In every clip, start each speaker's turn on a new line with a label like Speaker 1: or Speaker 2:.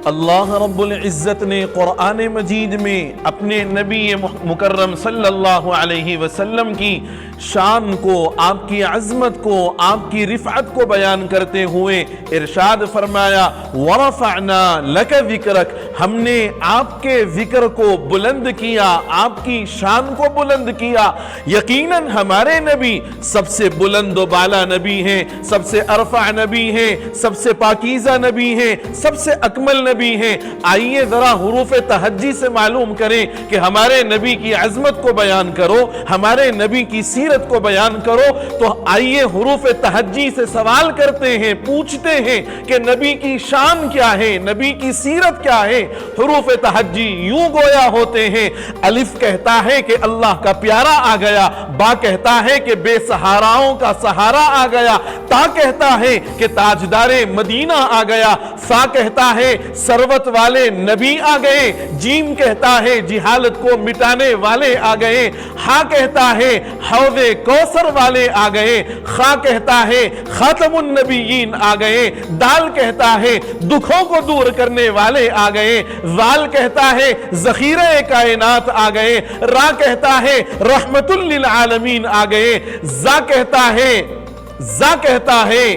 Speaker 1: اللہ رب العزت نے قرآن مجید میں اپنے نبی مکرم صلی اللہ علیہ وسلم کی شان کو، آپ کی عظمت کو، آپ کی رفعت کو بیان کرتے ہوئے ارشاد فرمایا وَرَفَعْنَا لَكَ ذِكْرَكَ، ہم نے آپ کے ذکر کو بلند کیا، آپ کی شان کو بلند کیا۔ یقیناً ہمارے نبی سب سے بلند و بالا نبی ہیں، سب سے ارفع نبی ہیں، سب سے پاکیزہ نبی ہیں، سب سے اکمل نبی ہیں۔ آئیے ذرا حروف تہجی سے معلوم کریں کہ ہمارے نبی کی عظمت کو بیان کرو، ہمارے نبی کی سیرت کو بیان کرو، تو آئیے حروف تہجی سے سوال کرتے ہیں، پوچھتے ہیں کہ نبی کی شان کیا ہے، نبی کی سیرت کیا ہے۔ حروف تہجی یوں گویا ہوتے ہیں، الف کہتا ہے کہ اللہ کا پیارا آ گیا، با کہتا ہے کہ بے سہاراؤں کا سہارا آ گیا، تا کہتا ہے کہ تاجدار مدینہ آ گیا، سا کہتا ہے ثروت والے نبی آ گئے، جیم کہتا ہے جہالت کو مٹانے والے آ گئے، ہا کہتا ہے حوض کوثر والے آ گئے، خا کہتا ہے خاتم النبیین آ گئے، دال کہتا ہے دکھوں کو دور کرنے والے آ گئے، زال کہتا ہے ذخیرہ کائنات آ گئے، را کہتا ہے رحمت للعالمین آ گئے، زا کہتا ہے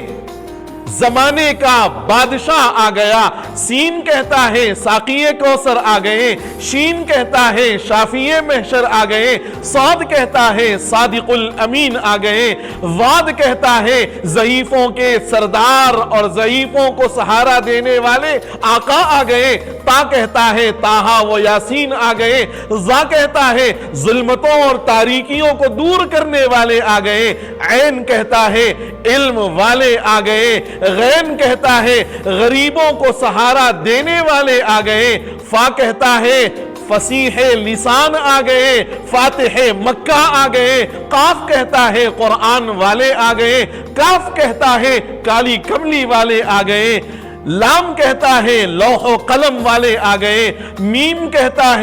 Speaker 1: زمانے کا بادشاہ آ گیا، سین کہتا ہے ساقی کوثر آ گئے، شین کہتا ہے شافی محشر آ گئے، صاد کہتا ہے صادق الامین آ گئے، واد کہتا ہے ضعیفوں کے سردار اور ضعیفوں کو سہارا دینے والے آقا آ گئے، تا کہتا ہے طٰہٰ و یاسین آ گئے، زا کہتا ہے ظلمتوں اور تاریکیوں کو دور کرنے والے آ گئے، عین کہتا ہے علم والے آ گئے، غین کہتا ہے غریبوں کو سہارا دینے والے آ گئے، فا کہتا ہے فصیح لسان آ گئے، فاتح مکہ آ گئے، قاف کہتا ہے قرآن والے آ گئے، کاف کہتا ہے کالی کملی والے آ گئے، لام کہتا ہے لوح و قلم والے آ گئے، میم کہتا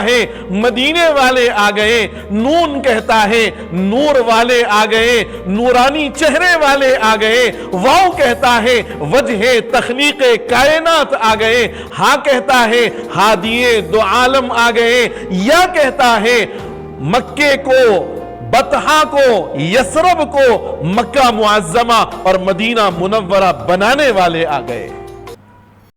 Speaker 1: ہے مدینے والے آ گئے، نون کہتا ہے نور والے آ گئے، نورانی چہرے والے آ گئے، واو کہتا ہے وجہ تخلیق کائنات آ گئے، ہا کہتا ہے ہادی دو عالم آ گئے، یا کہتا ہے مکے کو، بطحا کو، یثرب کو مکہ معظمہ اور مدینہ منورہ بنانے والے آ گئے۔